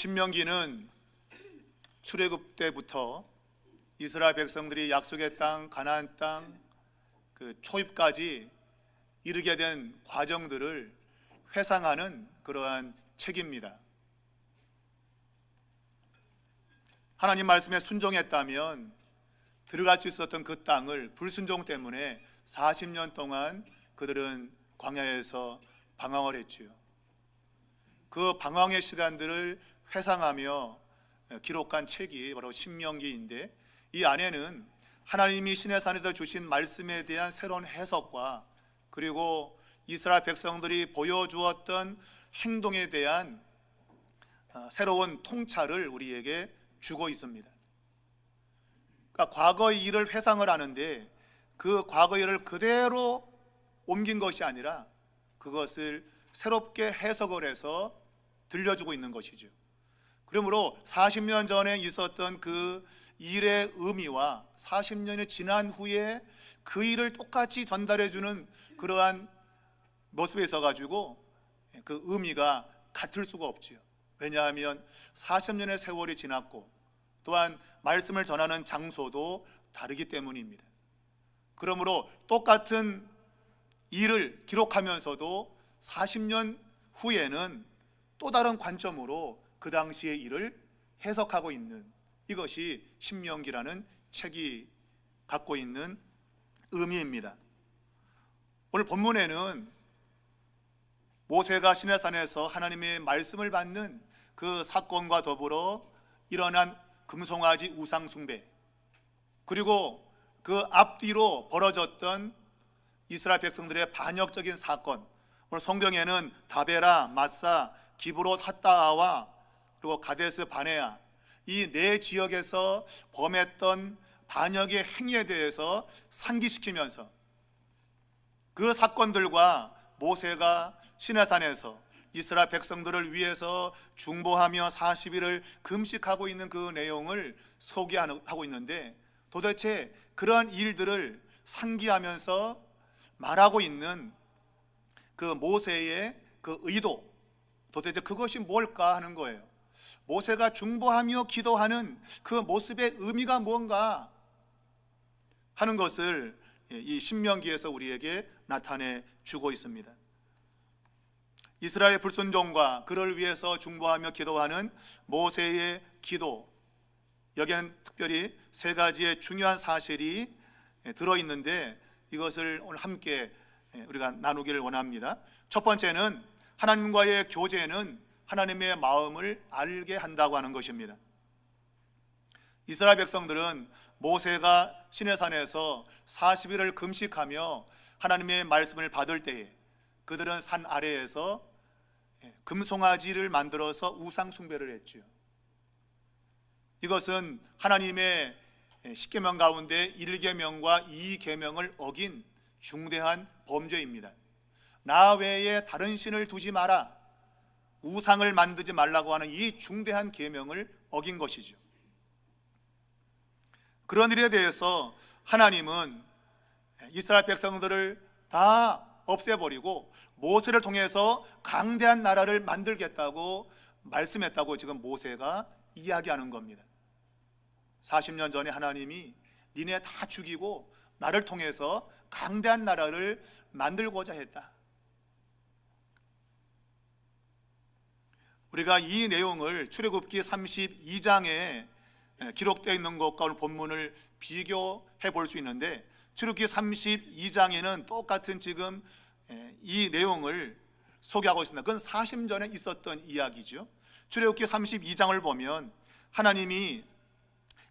신명기는 출애굽 때부터 이스라엘 백성들이 약속의 땅, 가나안 땅 그 초입까지 이르게 된 과정들을 회상하는 그러한 책입니다. 하나님 말씀에 순종했다면 들어갈 수 있었던 그 땅을 불순종 때문에 40년 동안 그들은 광야에서 방황을 했지요. 그 방황의 시간들을 회상하며 기록한 책이 바로 신명기인데, 이 안에는 하나님이 시내산에서 주신 말씀에 대한 새로운 해석과 그리고 이스라엘 백성들이 보여주었던 행동에 대한 새로운 통찰을 우리에게 주고 있습니다. 그러니까 과거의 일을 회상을 하는데 그 과거의 일을 그대로 옮긴 것이 아니라 그것을 새롭게 해석을 해서 들려주고 있는 것이죠. 그러므로 40년 전에 있었던 그 일의 의미와 40년이 지난 후에 그 일을 똑같이 전달해주는 그러한 모습에 있어가지고 그 의미가 같을 수가 없지요. 왜냐하면 40년의 세월이 지났고 또한 말씀을 전하는 장소도 다르기 때문입니다. 그러므로 똑같은 일을 기록하면서도 40년 후에는 또 다른 관점으로 그 당시의 일을 해석하고 있는, 이것이 신명기라는 책이 갖고 있는 의미입니다. 오늘 본문에는 모세가 시내산에서 하나님의 말씀을 받는 그 사건과 더불어 일어난 금송아지 우상 숭배, 그리고 그 앞뒤로 벌어졌던 이스라엘 백성들의 반역적인 사건, 오늘 성경에는 다베라, 마사, 기브롯 핫다아와 그리고 가데스 바네아, 이 네 지역에서 범했던 반역의 행위에 대해서 상기시키면서 그 사건들과 모세가 시내산에서 이스라엘 백성들을 위해서 중보하며 40일을 금식하고 있는 그 내용을 소개하고 있는데, 도대체 그러한 일들을 상기하면서 말하고 있는 그 모세의 그 의도, 도대체 그것이 뭘까 하는 거예요. 모세가 중보하며 기도하는 그 모습의 의미가 뭔가 하는 것을 이 신명기에서 우리에게 나타내 주고 있습니다. 이스라엘 불순종과 그를 위해서 중보하며 기도하는 모세의 기도, 여기에는 특별히 세 가지의 중요한 사실이 들어있는데 이것을 오늘 함께 우리가 나누기를 원합니다. 첫 번째는 하나님과의 교제는 하나님의 마음을 알게 한다고 하는 것입니다. 이스라엘 백성들은 모세가 시내산에서 40일을 금식하며 하나님의 말씀을 받을 때에 그들은 산 아래에서 금송아지를 만들어서 우상 숭배를 했지요. 이것은 하나님의 10계명 가운데 1계명과 2계명을 어긴 중대한 범죄입니다. 나 외에 다른 신을 두지 마라, 우상을 만들지 말라고 하는 이 중대한 계명을 어긴 것이죠. 그런 일에 대해서 하나님은 이스라엘 백성들을 다 없애버리고 모세를 통해서 강대한 나라를 만들겠다고 말씀했다고 지금 모세가 이야기하는 겁니다. 40년 전에 하나님이 니네 다 죽이고 나를 통해서 강대한 나라를 만들고자 했다. 우리가 이 내용을 출애굽기 32장에 기록되어 있는 것과 오늘 본문을 비교해 볼 수 있는데, 출애굽기 32장에는 똑같은 지금 이 내용을 소개하고 있습니다. 그건 40년 전에 있었던 이야기죠. 출애굽기 32장을 보면 하나님이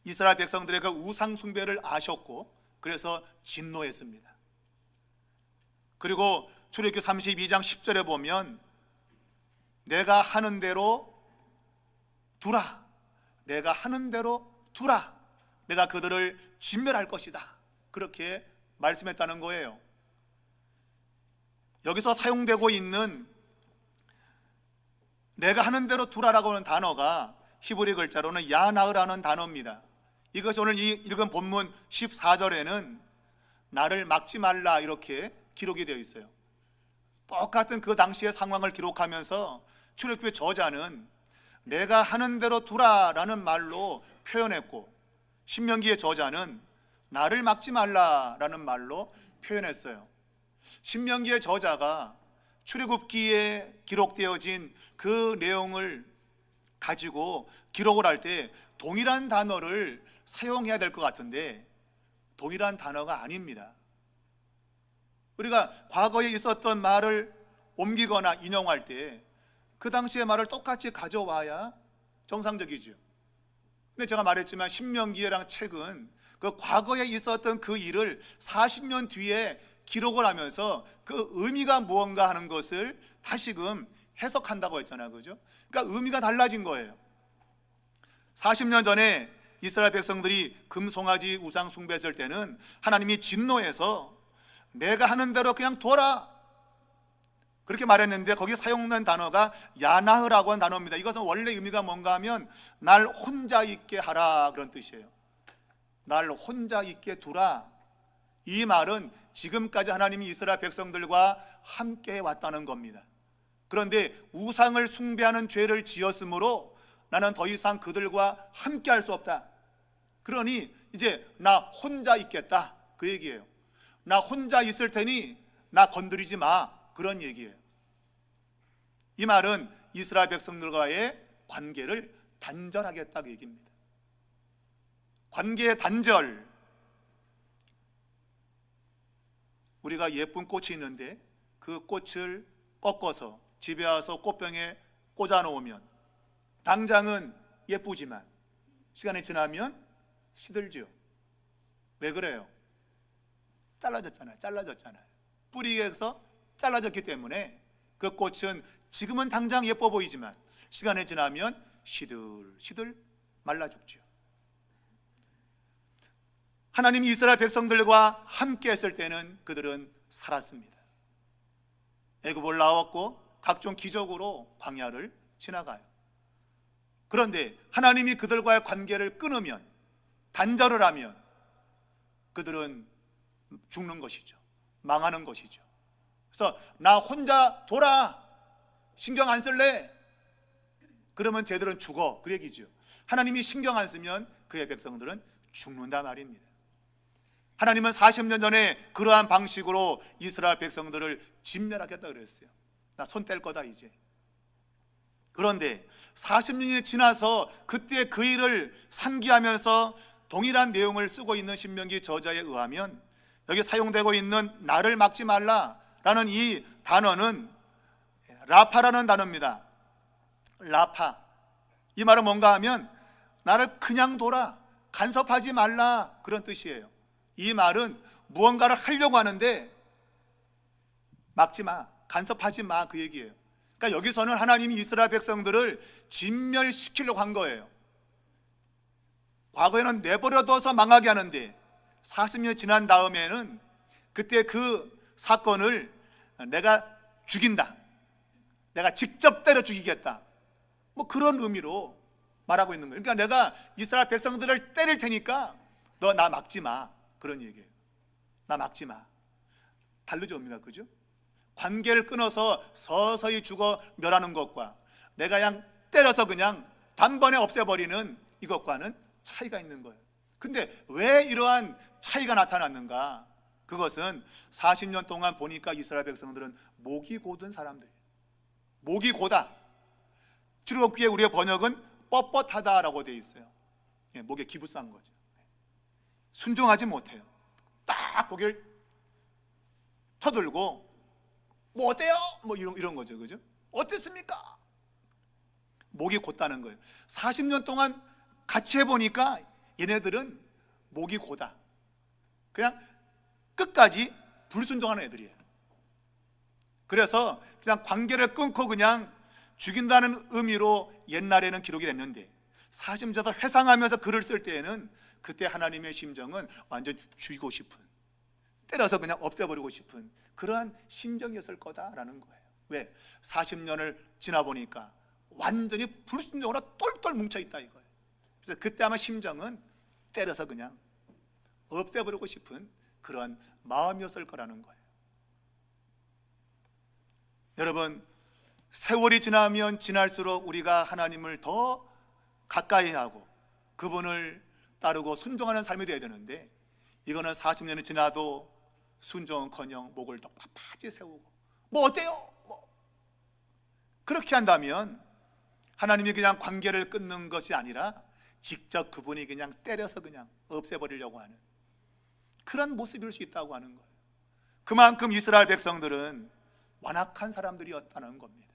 이스라엘 백성들의 그 우상 숭배를 아셨고 그래서 진노했습니다. 그리고 출애굽기 32장 10절에 보면 내가 하는 대로 두라, 내가 하는 대로 두라, 내가 그들을 진멸할 것이다, 그렇게 말씀했다는 거예요. 여기서 사용되고 있는 내가 하는 대로 두라라고 하는 단어가 히브리 글자로는 야나으라는 단어입니다. 이것이 오늘 이 읽은 본문 14절에는 나를 막지 말라 이렇게 기록이 되어 있어요. 똑같은 그 당시의 상황을 기록하면서 출애굽기의 저자는 내가 하는 대로 두라라는 말로 표현했고, 신명기의 저자는 나를 막지 말라라는 말로 표현했어요. 신명기의 저자가 출애굽기에 기록되어진 그 내용을 가지고 기록을 할 때 동일한 단어를 사용해야 될 것 같은데 동일한 단어가 아닙니다. 우리가 과거에 있었던 말을 옮기거나 인용할 때 그 당시의 말을 똑같이 가져와야 정상적이죠. 근데 제가 말했지만 신명기라는 책은 그 과거에 있었던 그 일을 40년 뒤에 기록을 하면서 그 의미가 무언가 하는 것을 다시금 해석한다고 했잖아요. 그죠? 그러니까 의미가 달라진 거예요. 40년 전에 이스라엘 백성들이 금송아지 우상 숭배했을 때는 하나님이 진노해서 내가 하는 대로 그냥 둬라 그렇게 말했는데, 거기 사용된 단어가 야나흐라고 하는 단어입니다. 이것은 원래 의미가 뭔가 하면 날 혼자 있게 하라 그런 뜻이에요. 날 혼자 있게 두라. 이 말은 지금까지 하나님이 이스라엘 백성들과 함께 왔다는 겁니다. 그런데 우상을 숭배하는 죄를 지었으므로 나는 더 이상 그들과 함께 할 수 없다. 그러니 이제 나 혼자 있겠다 그 얘기예요. 나 혼자 있을 테니 나 건드리지 마, 그런 얘기예요. 이 말은 이스라엘 백성들과의 관계를 단절하겠다 그 얘기입니다. 관계의 단절. 우리가 예쁜 꽃이 있는데 그 꽃을 꺾어서 집에 와서 꽃병에 꽂아 놓으면 당장은 예쁘지만 시간이 지나면 시들죠. 왜 그래요? 잘라졌잖아요. 뿌리에서 잘라졌기 때문에 그 꽃은 지금은 당장 예뻐 보이지만 시간이 지나면 시들시들 말라 죽죠. 하나님이 이스라엘 백성들과 함께 했을 때는 그들은 살았습니다. 애굽을 나왔고 각종 기적으로 광야를 지나가요. 그런데 하나님이 그들과의 관계를 끊으면, 단절을 하면 그들은 죽는 것이죠. 망하는 것이죠. 그래서 나 혼자 돌아, 신경 안 쓸래? 그러면 쟤들은 죽어, 그 얘기죠. 하나님이 신경 안 쓰면 그의 백성들은 죽는다 말입니다. 하나님은 40년 전에 그러한 방식으로 이스라엘 백성들을 진멸하겠다 그랬어요. 나 손 뗄 거다 이제. 그런데 40년이 지나서 그때 그 일을 상기하면서 동일한 내용을 쓰고 있는 신명기 저자에 의하면 여기 사용되고 있는 나를 막지 말라라는 이 단어는 라파라는 단어입니다. 라파. 이 말은 뭔가 하면 나를 그냥 둬라, 간섭하지 말라, 그런 뜻이에요. 이 말은 무언가를 하려고 하는데 막지 마, 간섭하지 마, 그 얘기예요. 그러니까 여기서는 하나님이 이스라엘 백성들을 진멸시키려고 한 거예요. 과거에는 내버려둬서 망하게 하는데 40년 지난 다음에는 그때 그 사건을 내가 죽인다, 내가 직접 때려 죽이겠다, 뭐 그런 의미로 말하고 있는 거예요. 그러니까 내가 이스라엘 백성들을 때릴 테니까 너 나 막지 마, 그런 얘기예요. 나 막지 마. 다르죠, 의미가. 그죠? 관계를 끊어서 서서히 죽어 멸하는 것과 내가 그냥 때려서 그냥 단번에 없애버리는 이것과는 차이가 있는 거예요. 근데 왜 이러한 차이가 나타났는가? 그것은 40년 동안 보니까 이스라엘 백성들은 목이 고든 사람들이에요. 목이 고다. 출애굽기에 우리의 번역은 뻣뻣하다라고 되어 있어요. 목에 기부싼 거죠. 순종하지 못해요. 딱 고개를 쳐들고 뭐 어때요? 뭐 이런 거죠. 그죠? 어땠습니까? 목이 곧다는 거예요. 40년 동안 같이 해보니까 얘네들은 목이 고다. 그냥 끝까지 불순종하는 애들이에요. 그래서 그냥 관계를 끊고 그냥 죽인다는 의미로 옛날에는 기록이 됐는데 40년마다 회상하면서 글을 쓸 때에는 그때 하나님의 심정은 완전 죽이고 싶은, 때려서 그냥 없애버리고 싶은 그러한 심정이었을 거다라는 거예요. 왜? 40년을 지나 보니까 완전히 불순종으로 똘똘 뭉쳐있다 이거예요. 그래서 그때 아마 심정은 때려서 그냥 없애버리고 싶은 그런 마음이었을 거라는 거예요. 여러분, 세월이 지나면 지날수록 우리가 하나님을 더 가까이 하고 그분을 따르고 순종하는 삶이 되어야 되는데, 이거는 40년이 지나도 순종은커녕 목을 더 빳빳이 세우고 뭐 어때요? 그렇게 한다면 하나님이 그냥 관계를 끊는 것이 아니라 직접 그분이 그냥 때려서 그냥 없애버리려고 하는 그런 모습일 수 있다고 하는 거예요. 그만큼 이스라엘 백성들은 완악한 사람들이었다는 겁니다.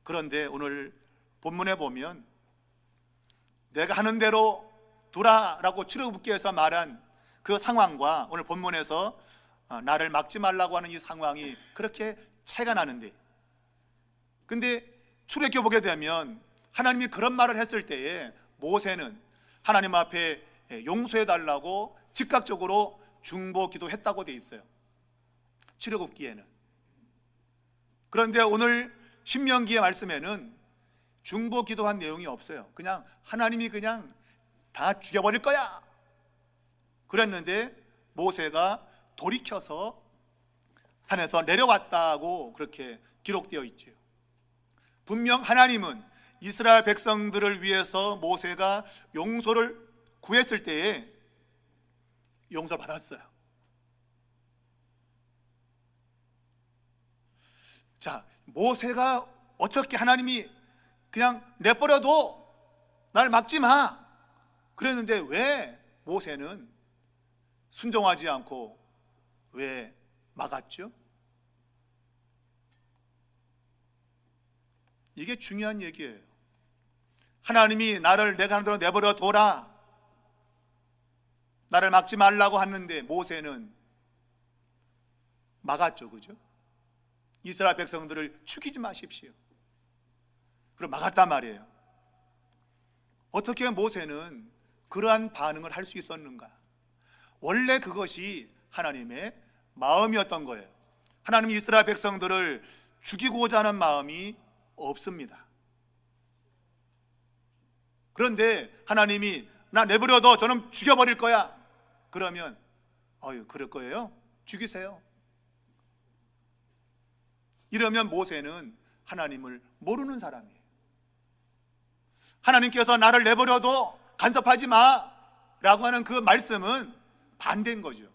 그런데 오늘 본문에 보면 내가 하는 대로 두라라고 출애굽기에서 말한 그 상황과 오늘 본문에서 나를 막지 말라고 하는 이 상황이 그렇게 차이가 나는데, 근데 출애굽기 보게 되면 하나님이 그런 말을 했을 때에 모세는 하나님 앞에 용서해 달라고 즉각적으로 중보 기도했다고 돼 있어요, 출애굽기에는. 그런데 오늘 신명기의 말씀에는 중보 기도한 내용이 없어요. 그냥 하나님이 그냥 다 죽여버릴 거야 그랬는데 모세가 돌이켜서 산에서 내려왔다고 그렇게 기록되어 있죠. 분명 하나님은 이스라엘 백성들을 위해서 모세가 용서를 구했을 때에 용서를 받았어요. 자, 모세가 어떻게 하나님이 그냥 내버려둬, 날 막지 마 그랬는데 왜 모세는 순종하지 않고 왜 막았죠? 이게 중요한 얘기예요. 하나님이 나를 내가 하는 대로 내버려 둬라, 나를 막지 말라고 하는데 모세는 막았죠, 그죠? 이스라엘 백성들을 죽이지 마십시오. 그럼 막았단 말이에요. 어떻게 모세는 그러한 반응을 할 수 있었는가? 원래 그것이 하나님의 마음이었던 거예요. 하나님이 이스라엘 백성들을 죽이고자 하는 마음이 없습니다. 그런데 하나님이 나 내버려둬, 저는 죽여버릴 거야 그러면 그럴 거예요? 죽이세요. 이러면 모세는 하나님을 모르는 사람이에요. 하나님께서 나를 내버려둬, 간섭하지 마 라고 하는 그 말씀은 반대인 거죠.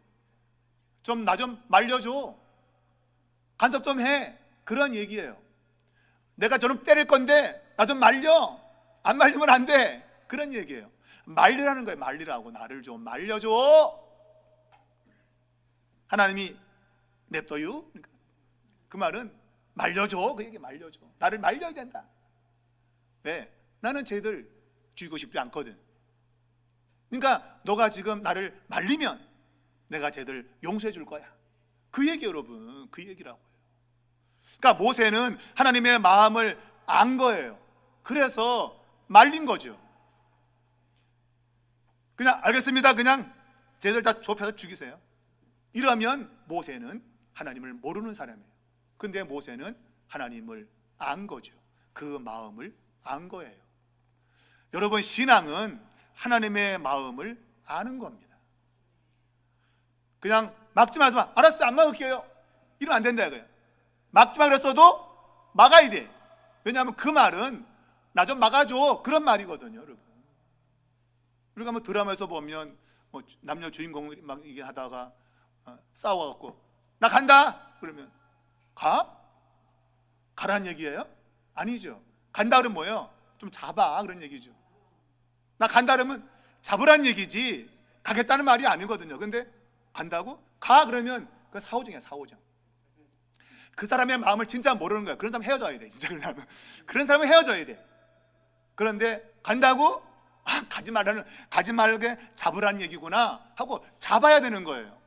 좀 나 좀 말려줘, 간섭 좀 해, 그런 얘기예요. 내가 저놈 때릴 건데 나 좀 말려, 안 말리면 안 돼, 그런 얘기예요. 말리라는 거예요. 말리라고, 나를 좀 말려줘. 하나님이 냅둬요, 그 말은 말려줘, 그 얘기. 말려줘, 나를 말려야 된다. 왜? 나는 쟤들 죽이고 싶지 않거든. 그러니까 너가 지금 나를 말리면 내가 쟤들 용서해 줄 거야. 그 얘기, 여러분, 그 얘기라고요. 그러니까 모세는 하나님의 마음을 안 거예요. 그래서 말린 거죠. 그냥 알겠습니다, 그냥 쟤들 다 좁혀서 죽이세요. 이러면 모세는 하나님을 모르는 사람이에요. 근데 모세는 하나님을 안 거죠. 그 마음을 안 거예요. 여러분, 신앙은 하나님의 마음을 아는 겁니다. 그냥 막지 마, 알았어, 안 막을게요, 이러면 안 된다 이거예요. 막지 마 그랬어도 막아야 돼. 왜냐하면 그 말은 나 좀 막아줘, 그런 말이거든요, 여러분. 우리가 뭐 드라마에서 보면 뭐 남녀 주인공들이 막 이게 하다가 싸워갖고 나 간다 그러면 가라는 얘기예요? 아니죠. 간다 그러면 뭐예요? 좀 잡아, 그런 얘기죠. 나 간다 그러면 잡으란 얘기지 가겠다는 말이 아니거든요. 근데 간다고? 가 그러면 그건 사오정이야, 사오정. 그 사람의 마음을 진짜 모르는 거야. 그런 사람 헤어져야 돼, 진짜. 그런 사람은 헤어져야 돼. 그런데 간다고? 가지 말게 잡으란 얘기구나 하고 잡아야 되는 거예요.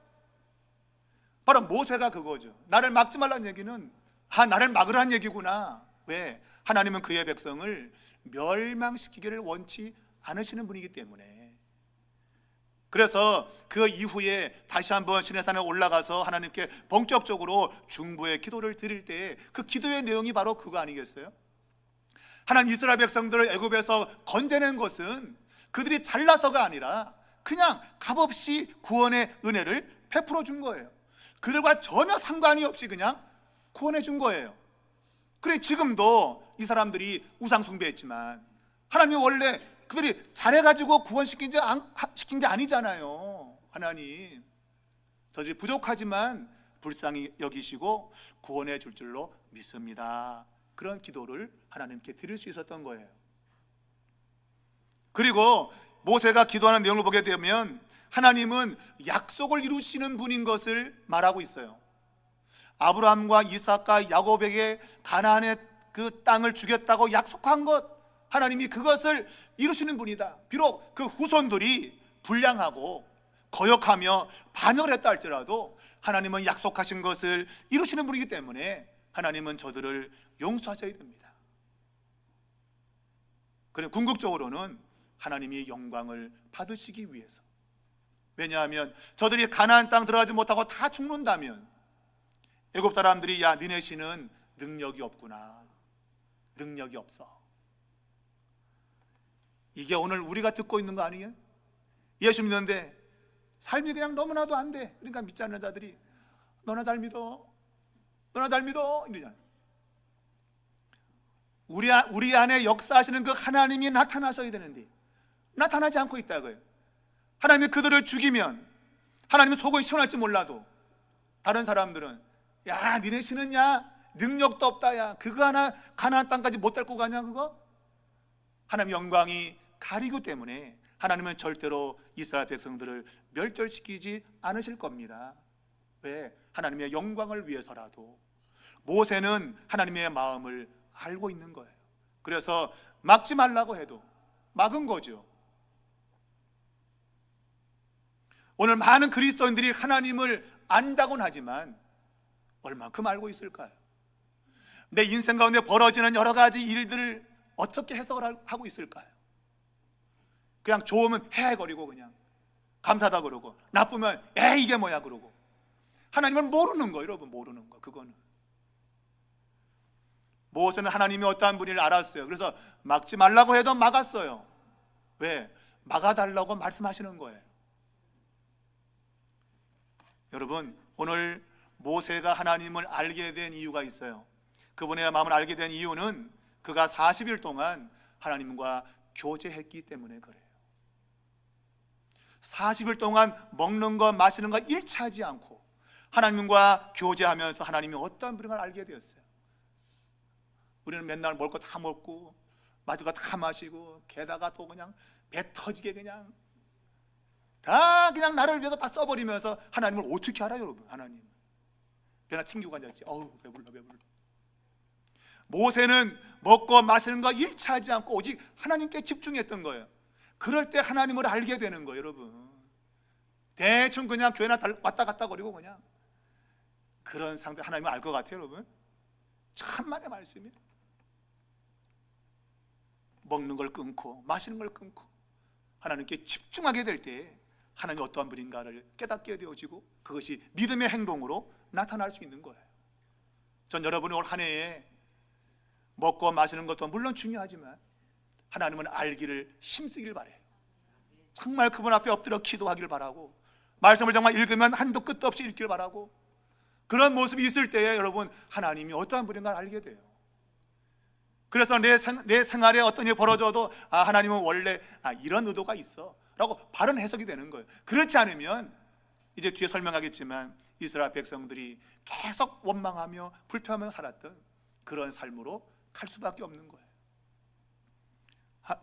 바로 모세가 그거죠. 나를 막지 말라는 얘기는 나를 막으라는 얘기구나. 왜? 하나님은 그의 백성을 멸망시키기를 원치 않으시는 분이기 때문에. 그래서 그 이후에 다시 한번 시내산에 올라가서 하나님께 본격적으로 중보의 기도를 드릴 때 그 기도의 내용이 바로 그거 아니겠어요? 하나님 이스라엘 백성들을 애굽에서 건져낸 것은 그들이 잘나서가 아니라 그냥 값없이 구원의 은혜를 베풀어 준 거예요. 그들과 전혀 상관이 없이 그냥 구원해 준 거예요. 그래 지금도 이 사람들이 우상 숭배했지만 하나님이 원래 그들이 잘해가지고 구원시킨 게 아니잖아요. 하나님, 저들이 부족하지만 불쌍히 여기시고 구원해 줄 줄로 믿습니다. 그런 기도를 하나님께 드릴 수 있었던 거예요. 그리고 모세가 기도하는 내용을 보게 되면 하나님은 약속을 이루시는 분인 것을 말하고 있어요. 아브라함과 이삭과 야곱에게 가나안의 그 땅을 주겠다고 약속한 것, 하나님이 그것을 이루시는 분이다. 비록 그 후손들이 불량하고 거역하며 반역을 했다 할지라도 하나님은 약속하신 것을 이루시는 분이기 때문에 하나님은 저들을 용서하셔야 됩니다. 그리고 궁극적으로는 하나님이 영광을 받으시기 위해서, 왜냐하면 저들이 가나안 땅 들어가지 못하고 다 죽는다면 애굽 사람들이 야 니네 신은 능력이 없구나, 능력이 없어. 이게 오늘 우리가 듣고 있는 거 아니에요? 예수 믿는데 삶이 그냥 너무나도 안 돼. 그러니까 믿지 않는 자들이 너나 잘 믿어, 너나 잘 믿어 이러잖아요. 우리 안에 역사하시는 그 하나님이 나타나셔야 되는데 나타나지 않고 있다고요. 하나님이 그들을 죽이면 하나님의 속이 시원할지 몰라도 다른 사람들은 야 니네 신은 야 능력도 없다, 야 그거 하나 가나안 땅까지 못 데리고 가냐, 그거? 하나님 영광이 가리고 때문에 하나님은 절대로 이스라엘 백성들을 멸절시키지 않으실 겁니다. 왜? 하나님의 영광을 위해서라도. 모세는 하나님의 마음을 알고 있는 거예요. 그래서 막지 말라고 해도 막은 거죠. 오늘 많은 그리스도인들이 하나님을 안다고는 하지만 얼만큼 알고 있을까요? 내 인생 가운데 벌어지는 여러 가지 일들을 어떻게 해석을 하고 있을까요? 그냥 좋으면 헤헤거리고 그냥 감사하다 그러고, 나쁘면 이게 뭐야 그러고. 하나님을 모르는 거예요, 여러분. 모르는 거. 그거는 모세는 하나님이 어떠한 분인지 알았어요. 그래서 막지 말라고 해도 막았어요. 왜? 막아달라고 말씀하시는 거예요. 여러분, 오늘 모세가 하나님을 알게 된 이유가 있어요. 그분의 마음을 알게 된 이유는 그가 40일 동안 하나님과 교제했기 때문에 그래요. 40일 동안 먹는 것 마시는 것 일치하지 않고 하나님과 교제하면서 하나님이 어떤 분인가 알게 되었어요. 우리는 맨날 먹을 거 다 먹고 마실 거 다 마시고 게다가 또 그냥 배 터지게 그냥 다 그냥 나를 위해서 다 써버리면서 하나님을 어떻게 알아요, 여러분? 하나님 배나 튕기고 앉았지. 어우 배불러. 모세는 먹고 마시는 거 일치하지 않고 오직 하나님께 집중했던 거예요. 그럴 때 하나님을 알게 되는 거예요, 여러분. 대충 그냥 교회나 왔다 갔다 거리고 그냥 그런 상태 하나님을 알 것 같아요, 여러분. 천만의 말씀이에요. 먹는 걸 끊고 마시는 걸 끊고 하나님께 집중하게 될 때 하나님이 어떠한 분인가를 깨닫게 되어지고 그것이 믿음의 행동으로 나타날 수 있는 거예요. 전 여러분이 올 한 해에 먹고 마시는 것도 물론 중요하지만 하나님은 알기를 힘쓰길 바래요. 정말 그분 앞에 엎드려 기도하길 바라고, 말씀을 정말 읽으면 한도 끝도 없이 읽길 바라고, 그런 모습이 있을 때에 여러분 하나님이 어떠한 분인가 알게 돼요. 그래서 내 생활에 어떤 일이 벌어져도 하나님은 원래 이런 의도가 있어 라고 바른 해석이 되는 거예요. 그렇지 않으면 이제 뒤에 설명하겠지만 이스라엘 백성들이 계속 원망하며 불평하며 살았던 그런 삶으로 갈 수밖에 없는 거예요.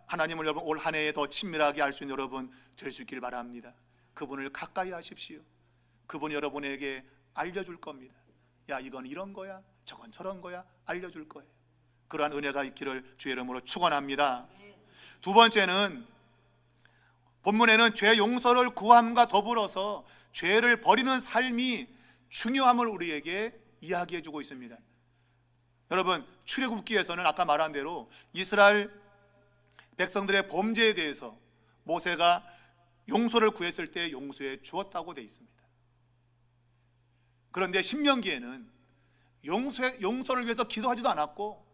하나님을 여러분 올 한 해에 더 친밀하게 알 수 있는 여러분 될 수 있길 바랍니다. 그분을 가까이 하십시오. 그분이 여러분에게 알려줄 겁니다. 야 이건 이런 거야, 저건 저런 거야 알려줄 거예요. 그러한 은혜가 있기를 주의 이름으로 축원합니다. 두 번째는 본문에는 죄 용서를 구함과 더불어서 죄를 버리는 삶이 중요함을 우리에게 이야기해 주고 있습니다. 여러분 출애굽기에서는 아까 말한 대로 이스라엘 백성들의 범죄에 대해서 모세가 용서를 구했을 때 용서해 주었다고 되어 있습니다. 그런데 신명기에는 용서를 위해서 기도하지도 않았고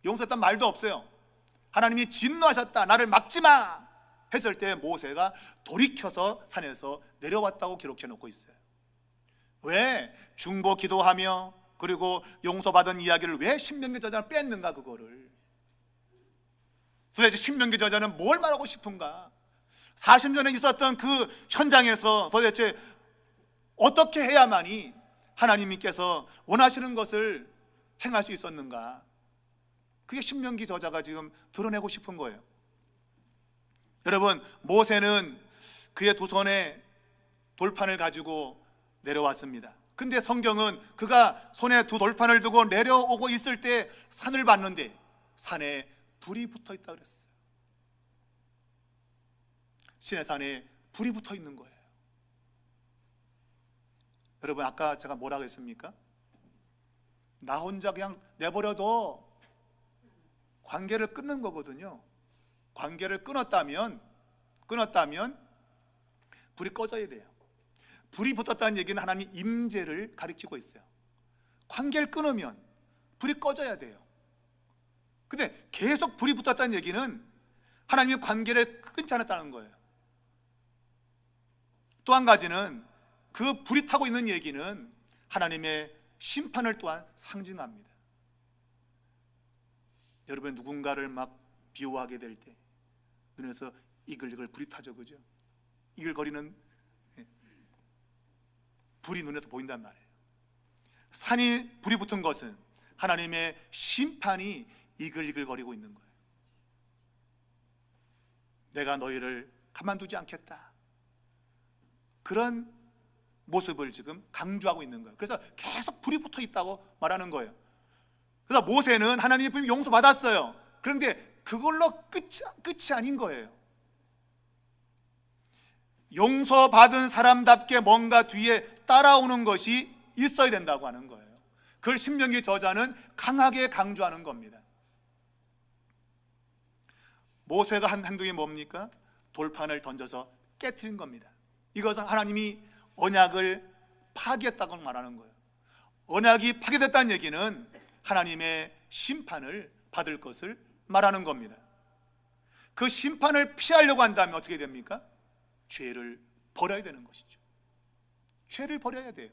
용서했단 말도 없어요. 하나님이 진노하셨다, 나를 막지마 했을 때 모세가 돌이켜서 산에서 내려왔다고 기록해 놓고 있어요. 왜? 중보 기도하며 그리고 용서받은 이야기를 왜 신명기 저자는 뺐는가? 그거를 도대체 신명기 저자는 뭘 말하고 싶은가? 40년에 있었던 그 현장에서 도대체 어떻게 해야만이 하나님께서 원하시는 것을 행할 수 있었는가? 그게 신명기 저자가 지금 드러내고 싶은 거예요. 여러분, 모세는 그의 두 손에 돌판을 가지고 내려왔습니다. 근데 성경은 그가 손에 두 돌판을 두고 내려오고 있을 때 산을 봤는데 산에 불이 붙어 있다 그랬어요. 시내산에 불이 붙어 있는 거예요. 여러분, 아까 제가 뭐라고 했습니까? 나 혼자 그냥 내버려도 관계를 끊는 거거든요. 관계를 끊었다면 불이 꺼져야 돼요. 불이 붙었다는 얘기는 하나님 임재를 가리키고 있어요. 관계를 끊으면 불이 꺼져야 돼요. 근데 계속 불이 붙었다는 얘기는 하나님의 관계를 끊지 않았다는 거예요. 또 한 가지는 그 불이 타고 있는 얘기는 하나님의 심판을 또한 상징합니다. 여러분, 누군가를 막 비호하게 될 때 눈에서 이글이글 불이 타죠, 그죠? 이글거리는 불이 눈에서 보인단 말이에요. 산이 불이 붙은 것은 하나님의 심판이 이글이글거리고 있는 거예요. 내가 너희를 가만두지 않겠다, 그런 모습을 지금 강조하고 있는 거예요. 그래서 계속 불이 붙어 있다고 말하는 거예요. 그래서 모세는 하나님의 불이 용서받았어요. 그런데 그걸로 끝이 아닌 거예요. 용서받은 사람답게 뭔가 뒤에 따라오는 것이 있어야 된다고 하는 거예요. 그걸 신명기 저자는 강하게 강조하는 겁니다. 모세가 한 행동이 뭡니까? 돌판을 던져서 깨트린 겁니다. 이것은 하나님이 언약을 파기했다고 말하는 거예요. 언약이 파괴됐다는 얘기는 하나님의 심판을 받을 것을 말하는 겁니다. 그 심판을 피하려고 한다면 어떻게 됩니까? 죄를 버려야 되는 것이죠. 죄를 버려야 돼요.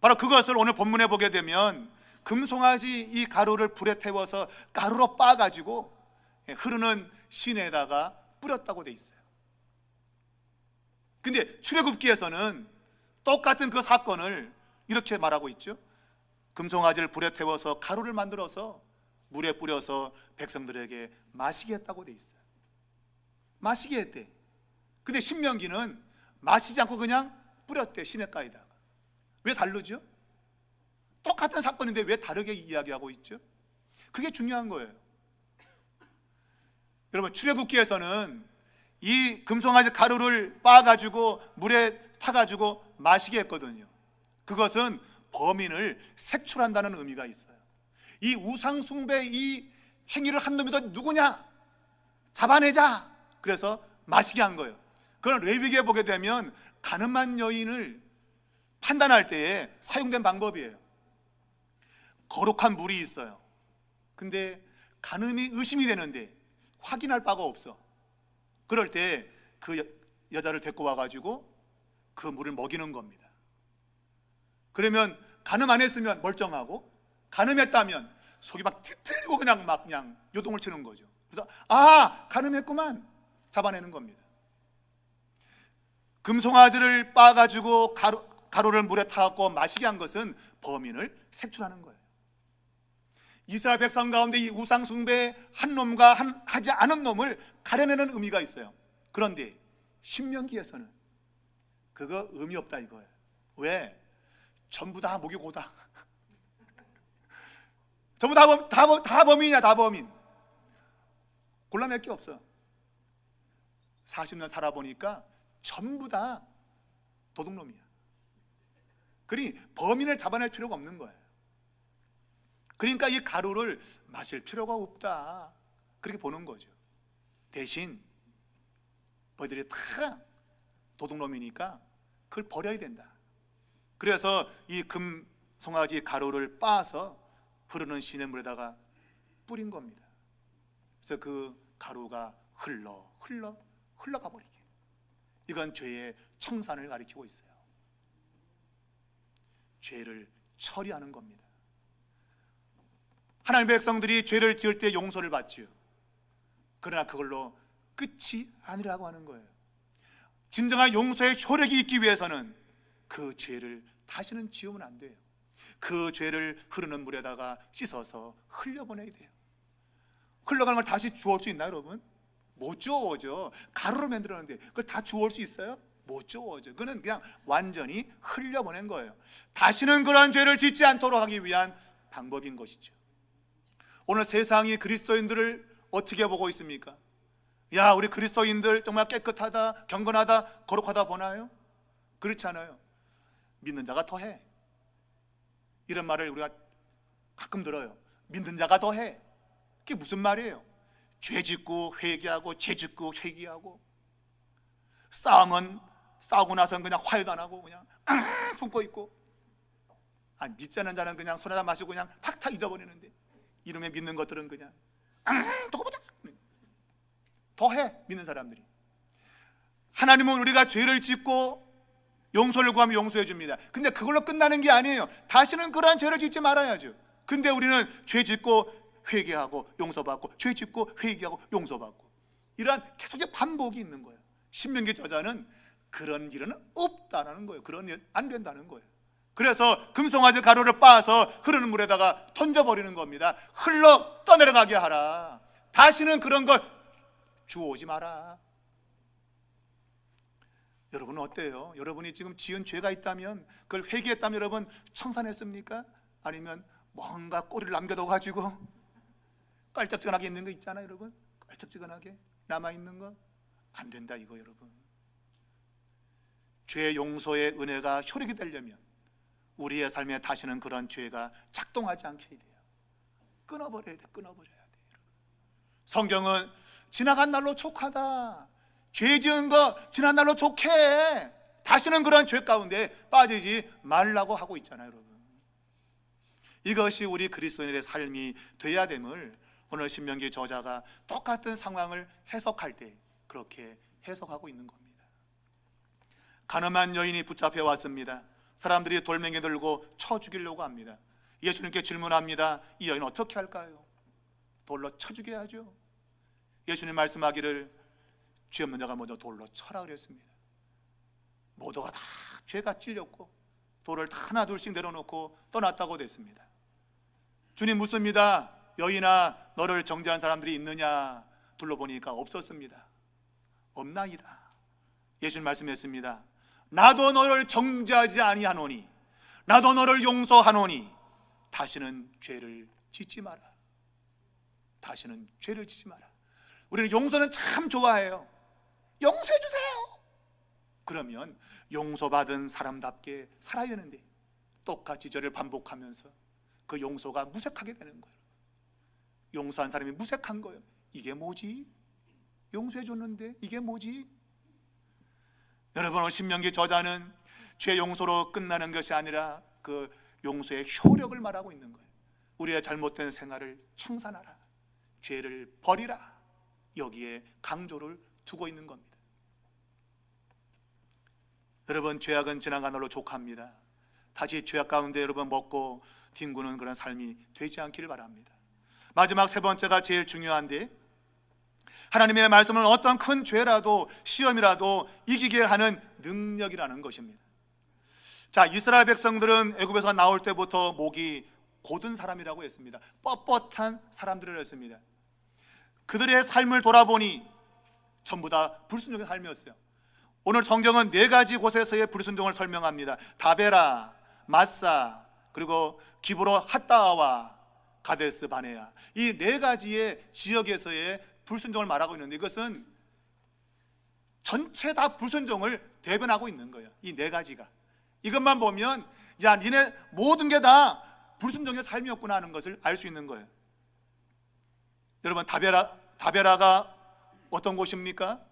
바로 그것을 오늘 본문에 보게 되면 금송아지 이 가루를 불에 태워서 가루로 빻아가지고 흐르는 시내에다가 뿌렸다고 돼 있어요. 근데 출애굽기에서는 똑같은 그 사건을 이렇게 말하고 있죠. 금송아지를 불에 태워서 가루를 만들어서 물에 뿌려서 백성들에게 마시게 했다고 돼 있어요. 마시게 했대. 근데 신명기는 마시지 않고 그냥 뿌렸대, 시냇가에다가. 왜 다르죠? 똑같은 사건인데 왜 다르게 이야기하고 있죠? 그게 중요한 거예요. 여러분, 출애굽기에서는 이 금송아지 가루를 빻아가지고 물에 타가지고 마시게 했거든요. 그것은 범인을 색출한다는 의미가 있어요. 이 우상숭배 이 행위를 한 놈이 더 누구냐? 잡아내자. 그래서 마시게 한 거예요. 그런 레위기에 보게 되면 가늠한 여인을 판단할 때에 사용된 방법이에요. 거룩한 물이 있어요. 근데 간음이 의심이 되는데 확인할 바가 없어. 그럴 때 그 여자를 데리고 와가지고 그 물을 먹이는 겁니다. 그러면 간음 안 했으면 멀쩡하고, 간음했다면 속이 막 틀리고 그냥 요동을 치는 거죠. 그래서 간음했구만, 잡아내는 겁니다. 금송아지를 빻아가지고 가루를 물에 타갖고 마시게 한 것은 범인을 색출하는 거예요. 이스라엘 백성 가운데 이 우상 숭배 한 놈과 하지 않은 놈을 가려내는 의미가 있어요. 그런데 신명기에서는 그거 의미 없다 이거예요. 왜? 전부 다 목이 고다. 전부 다 범인이야, 다 범인. 골라낼 게 없어. 40년 살아보니까 전부 다 도둑놈이야. 그러니 범인을 잡아낼 필요가 없는 거예요. 그러니까 이 가루를 마실 필요가 없다, 그렇게 보는 거죠. 대신 너희들이 다 도둑놈이니까 그걸 버려야 된다. 그래서 이 금송아지 가루를 빻아서 흐르는 시냇물에다가 뿌린 겁니다. 그래서 그 가루가 흘러가 버리게. 이건 죄의 청산을 가리키고 있어요. 죄를 처리하는 겁니다. 하나님의 백성들이 죄를 지을 때 용서를 받지요. 그러나 그걸로 끝이 아니라고 하는 거예요. 진정한 용서의 효력이 있기 위해서는 그 죄를 다시는 지으면 안 돼요. 그 죄를 흐르는 물에다가 씻어서 흘려보내야 돼요. 흘러가는 걸 다시 주워올 수 있나요, 여러분? 못 주워오죠. 가루로 만들었는데 그걸 다 주워올 수 있어요? 못 주워오죠. 그는 그냥 완전히 흘려보낸 거예요. 다시는 그러한 죄를 짓지 않도록 하기 위한 방법인 것이죠. 오늘 세상이 그리스도인들을 어떻게 보고 있습니까? 야, 우리 그리스도인들 정말 깨끗하다, 경건하다, 거룩하다 보나요? 그렇지 않아요. 믿는 자가 더해. 이런 말을 우리가 가끔 들어요. 믿는 자가 더해. 그게 무슨 말이에요? 죄 짓고 회개하고, 죄 짓고 회개하고, 싸움은 싸우고 나서는 그냥 화해도 안 하고 그냥 품고 있고, 믿지 않는 자는 그냥 손에다 마시고 그냥 탁탁 잊어버리는데, 이름에 믿는 것들은 그냥 두고 보자. 더해. 믿는 사람들이. 하나님은 우리가 죄를 짓고 용서를 구하면 용서해 줍니다. 근데 그걸로 끝나는 게 아니에요. 다시는 그러한 죄를 짓지 말아야죠. 근데 우리는 죄 짓고 회개하고 용서받고, 죄 짓고 회개하고 용서받고, 이러한 계속의 반복이 있는 거예요. 신명기 저자는 그런 일은 없다는 거예요. 그런 일 안 된다는 거예요. 그래서 금송아지 가루를 빻아서 흐르는 물에다가 던져버리는 겁니다. 흘러 떠내려가게 하라. 다시는 그런 거 주워오지 마라. 여러분은 어때요? 여러분이 지금 지은 죄가 있다면, 그걸 회개했다면 여러분 청산했습니까? 아니면 뭔가 꼬리를 남겨둬 가지고 깔짝지근하게 있는 거 있잖아요, 여러분. 깔짝지근하게 남아있는 거 안 된다, 이거 여러분. 죄 용서의 은혜가 효력이 되려면 우리의 삶에 다시는 그런 죄가 작동하지 않게 돼요. 끊어버려야 돼, 끊어버려야 돼. 성경은 지나간 날로 촉하다. 죄 지은 거 지난 날로 촉해. 다시는 그런 죄 가운데 빠지지 말라고 하고 있잖아요, 여러분. 이것이 우리 그리스도인의 삶이 돼야 됨을 오늘 신명기 저자가 똑같은 상황을 해석할 때 그렇게 해석하고 있는 겁니다. 가늠한 여인이 붙잡혀 왔습니다. 사람들이 돌멩이 들고 쳐 죽이려고 합니다. 예수님께 질문합니다. 이 여인 어떻게 할까요? 돌로 쳐 죽여야죠. 예수님 말씀하기를 죄 없는 자가 먼저 돌로 쳐라 그랬습니다. 모두가 다 죄가 찔렸고 돌을 다 하나 둘씩 내려놓고 떠났다고 됐습니다. 주님 묻습니다. 여인아, 너를 정죄한 사람들이 있느냐? 둘러보니까 없었습니다. 없나이다. 예수님 말씀했습니다. 나도 너를 정죄하지 아니하노니, 나도 너를 용서하노니 다시는 죄를 짓지 마라. 다시는 죄를 짓지 마라. 우리는 용서는 참 좋아해요. 용서해 주세요. 그러면 용서받은 사람답게 살아야 되는데 똑같이 죄를 반복하면서 그 용서가 무색하게 되는 거예요. 용서한 사람이 무색한 거예요. 이게 뭐지? 용서해 줬는데 이게 뭐지? 여러분, 오늘 신명기 저자는 죄 용서로 끝나는 것이 아니라 그 용서의 효력을 말하고 있는 거예요. 우리의 잘못된 생활을 청산하라, 죄를 버리라, 여기에 강조를 두고 있는 겁니다. 여러분, 죄악은 지나간 날로 족합니다. 다시 죄악 가운데 여러분 먹고 뒹구는 그런 삶이 되지 않기를 바랍니다. 마지막 세 번째가 제일 중요한데, 하나님의 말씀은 어떤 큰 죄라도 시험이라도 이기게 하는 능력이라는 것입니다. 자, 이스라엘 백성들은 애굽에서 나올 때부터 목이 곧은 사람이라고 했습니다. 뻣뻣한 사람들이라고 했습니다. 그들의 삶을 돌아보니 전부 다 불순종의 삶이었어요. 오늘 성경은 네 가지 곳에서의 불순종을 설명합니다. 다베라, 마사, 그리고 기브로 핫다와 가데스 바네아, 이 네 가지의 지역에서의 불순종을 말하고 있는데, 이것은 전체 다 불순종을 대변하고 있는 거예요. 이 네 가지가. 이것만 보면 야, 니네 모든 게 다 불순종의 삶이었구나 하는 것을 알 수 있는 거예요. 여러분, 다베라가 어떤 곳입니까?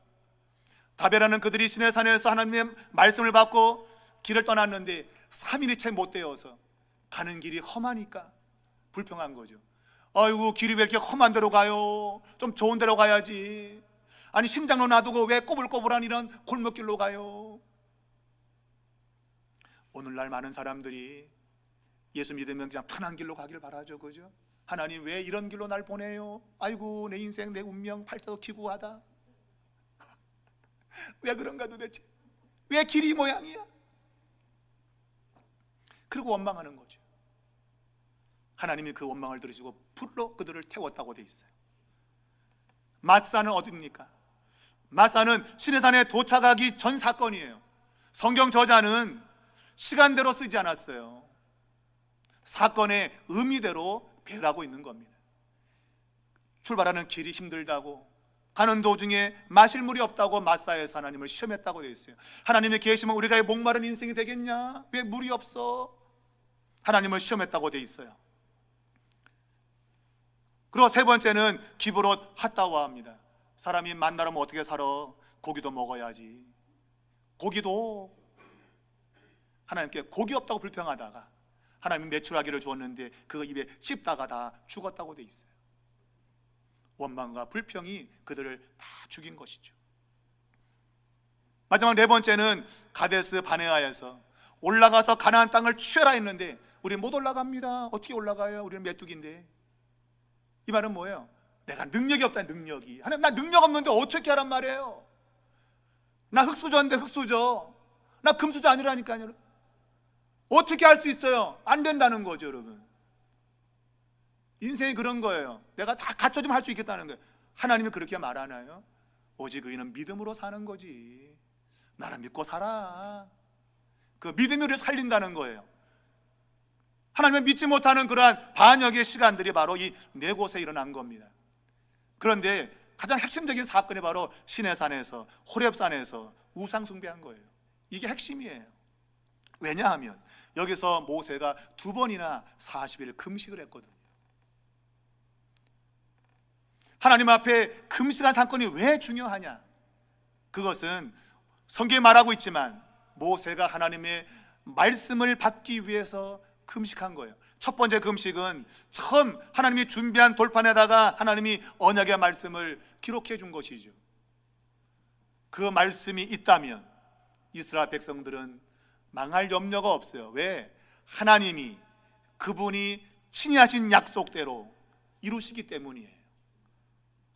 다베라는 그들이 시내산에서 하나님의 말씀을 받고 길을 떠났는데 3일이 채 못 되어서 가는 길이 험하니까 불평한 거죠. 아이고, 길이 왜 이렇게 험한 데로 가요? 좀 좋은 데로 가야지. 아니, 심장로 놔두고 왜 꼬불꼬불한 이런 골목길로 가요? 오늘날 많은 사람들이 예수 믿으면 그냥 편한 길로 가길 바라죠, 그죠? 하나님 왜 이런 길로 날 보내요? 아이고 내 인생 내 운명 팔자도 기구하다. 왜 그런가 도대체? 왜 길이 이 모양이야? 그리고 원망하는 거죠. 하나님이 그 원망을 들으시고 불로 그들을 태웠다고 돼 있어요. 마사는 어디입니까? 마사는 시내산에 도착하기 전 사건이에요. 성경 저자는 시간대로 쓰지 않았어요. 사건의 의미대로 배열하고 있는 겁니다. 출발하는 길이 힘들다고, 가는 도중에 마실 물이 없다고 마사에서 하나님을 시험했다고 되어 있어요. 하나님이 계시면 우리가 목마른 인생이 되겠냐? 왜 물이 없어? 하나님을 시험했다고 되어 있어요. 그리고 세 번째는 기브롯 핫다와입니다. 사람이 만나려면 어떻게 살아? 고기도 먹어야지. 고기도 하나님께 고기 없다고 불평하다가 하나님이 메추라기를 주었는데 그 입에 씹다가 다 죽었다고 돼 있어요. 원망과 불평이 그들을 다 죽인 것이죠. 마지막 네 번째는 가데스 바네아에서 올라가서 가나안 땅을 취하라 했는데 우리는 못 올라갑니다. 어떻게 올라가요? 우리는 메뚜기인데. 이 말은 뭐예요? 내가 능력이 없다. 능력이. 하나님 나 능력 없는데 어떻게 하란 말이에요? 나 흙수저인데 흙수저. 나 금수저 아니라니까요. 어떻게 할 수 있어요? 안 된다는 거죠, 여러분. 인생이 그런 거예요. 내가 다 갖춰지면 할 수 있겠다는 거예요. 하나님이 그렇게 말하나요? 오직 의인은 믿음으로 사는 거지. 나를 믿고 살아. 그 믿음이 우리를 살린다는 거예요. 하나님을 믿지 못하는 그러한 반역의 시간들이 바로 이 네 곳에 일어난 겁니다. 그런데 가장 핵심적인 사건이 바로 시내산에서, 호렙산에서 우상 숭배한 거예요. 이게 핵심이에요. 왜냐하면 여기서 모세가 2번이나 40일 금식을 했거든요. 하나님 앞에 금식한 사건이 왜 중요하냐? 그것은 성경에 말하고 있지만 모세가 하나님의 말씀을 받기 위해서 금식한 거예요. 첫 번째 금식은 처음 하나님이 준비한 돌판에다가 하나님이 언약의 말씀을 기록해 준 것이죠. 그 말씀이 있다면 이스라엘 백성들은 망할 염려가 없어요. 왜? 하나님이 그분이 친히 하신 약속대로 이루시기 때문이에요.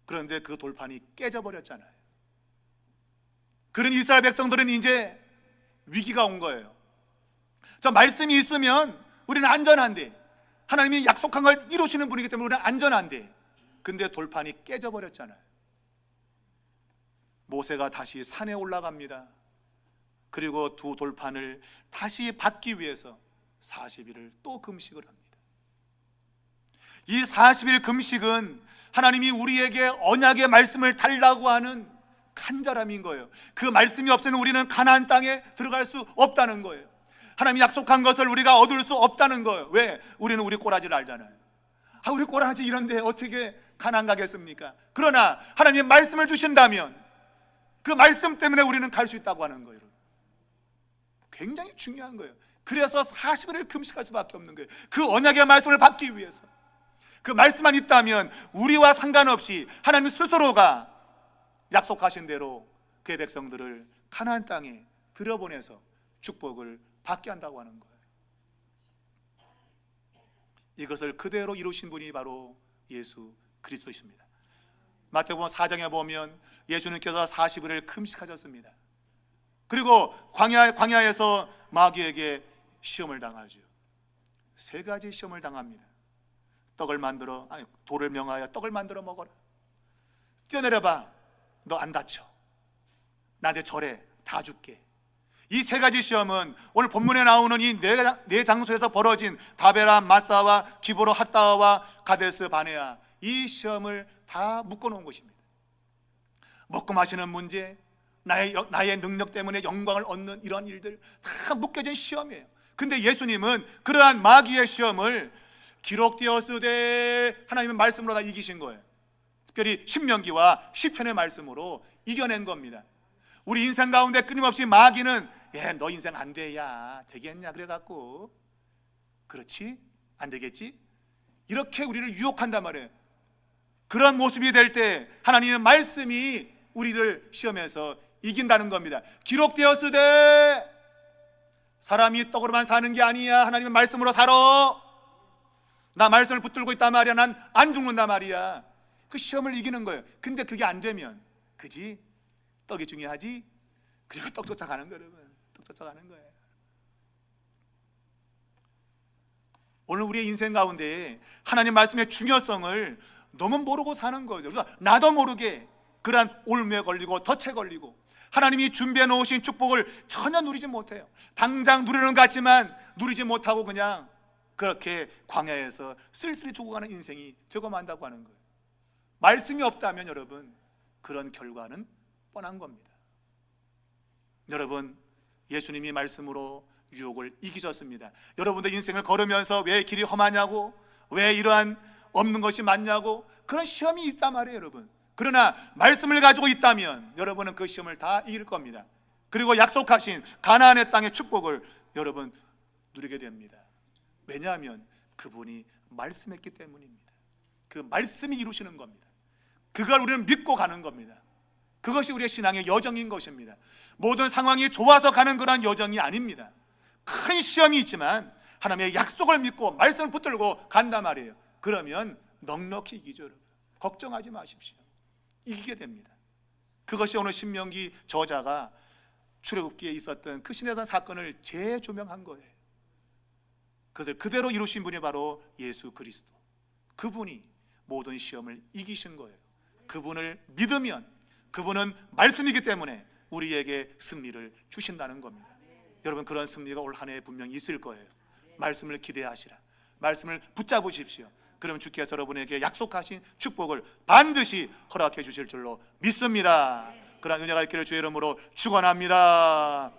그런데 그 돌판이 깨져버렸잖아요. 그런 이스라엘 백성들은 이제 위기가 온 거예요. 저 말씀이 있으면 우리는 안전한데, 하나님이 약속한 걸 이루시는 분이기 때문에 우리는 안전한데, 근데 돌판이 깨져버렸잖아요. 모세가 다시 산에 올라갑니다. 그리고 두 돌판을 다시 받기 위해서 40일을 또 금식을 합니다. 이 40일 금식은 하나님이 우리에게 언약의 말씀을 달라고 하는 간절함인 거예요. 그 말씀이 없으면 우리는 가나안 땅에 들어갈 수 없다는 거예요. 하나님이 약속한 것을 우리가 얻을 수 없다는 거예요. 왜? 우리는 우리 꼬라지를 알잖아요. 우리 꼬라지 이런데 어떻게 가나안 가겠습니까? 그러나 하나님이 말씀을 주신다면 그 말씀 때문에 우리는 갈 수 있다고 하는 거예요. 굉장히 중요한 거예요. 그래서 40일을 금식할 수밖에 없는 거예요. 그 언약의 말씀을 받기 위해서. 그 말씀만 있다면 우리와 상관없이 하나님 스스로가 약속하신 대로 그의 백성들을 가나안 땅에 들여보내서 축복을 받게 한다고 하는 거예요. 이것을 그대로 이루신 분이 바로 예수 그리스도이십니다. 마태복음 4장에 보면 예수님께서 40일을 금식하셨습니다. 그리고 광야에서 마귀에게 시험을 당하죠. 3가지 시험을 당합니다. 돌을 명하여 떡을 만들어 먹어라. 뛰어내려봐. 너 안 다쳐. 나한테 절해. 다 줄게. 이 3가지 시험은 오늘 본문에 나오는 이 네 장소에서 벌어진 다베라, 마사와 기브롯 핫다와 가데스 바네아, 이 시험을 다 묶어놓은 것입니다. 먹고 마시는 문제, 나의 능력 때문에 영광을 얻는 이런 일들 다 묶여진 시험이에요. 근데 예수님은 그러한 마귀의 시험을 기록되었으되 하나님의 말씀으로 다 이기신 거예요. 특별히 신명기와 시편의 말씀으로 이겨낸 겁니다. 우리 인생 가운데 끊임없이 마귀는 너 인생 안 돼. 야 되겠냐 그래갖고 그렇지? 안 되겠지? 이렇게 우리를 유혹한단 말이에요. 그런 모습이 될 때 하나님의 말씀이 우리를 시험해서 이긴다는 겁니다. 기록되었으되 사람이 떡으로만 사는 게 아니야. 하나님의 말씀으로 살아. 나 말씀을 붙들고 있단 말이야. 난 안 죽는단 말이야. 그 시험을 이기는 거예요. 근데 그게 안 되면, 그지? 떡이 중요하지? 그리고 떡 쫓아가는 거예요, 여러분. 떡 쫓아가는 거예요. 오늘 우리의 인생 가운데 하나님 말씀의 중요성을 너무 모르고 사는 거죠. 그래서 나도 모르게 그러한 올무에 걸리고 덫에 걸리고 하나님이 준비해 놓으신 축복을 전혀 누리지 못해요. 당장 누리는 것 같지만 누리지 못하고 그냥 그렇게 광야에서 쓸쓸히 죽어가는 인생이 되고 만다고 하는 거예요. 말씀이 없다면 여러분, 그런 결과는 뻔한 겁니다. 여러분, 예수님이 말씀으로 유혹을 이기셨습니다. 여러분들 인생을 걸으면서 왜 길이 험하냐고, 왜 이러한 없는 것이 많냐고, 그런 시험이 있단 말이에요, 여러분. 그러나 말씀을 가지고 있다면 여러분은 그 시험을 다 이길 겁니다. 그리고 약속하신 가나안의 땅의 축복을 여러분 누리게 됩니다. 왜냐하면 그분이 말씀했기 때문입니다. 그 말씀이 이루시는 겁니다. 그걸 우리는 믿고 가는 겁니다. 그것이 우리의 신앙의 여정인 것입니다. 모든 상황이 좋아서 가는 그런 여정이 아닙니다. 큰 시험이 있지만 하나님의 약속을 믿고 말씀을 붙들고 간단 말이에요. 그러면 넉넉히 이기죠, 여러분. 걱정하지 마십시오. 이기게 됩니다. 그것이 오늘 신명기 저자가 출애굽기에 있었던 그 시내산 사건을 재조명한 거예요. 그것을 그대로 이루신 분이 바로 예수 그리스도. 그분이 모든 시험을 이기신 거예요. 그분을 믿으면 그분은 말씀이기 때문에 우리에게 승리를 주신다는 겁니다. 여러분, 그런 승리가 올 한 해에 분명히 있을 거예요. 말씀을 기대하시라. 말씀을 붙잡으십시오. 그러면 주께서 여러분에게 약속하신 축복을 반드시 허락해 주실 줄로 믿습니다. 그러한 은혜가 있기를 주의 이름으로 축원합니다.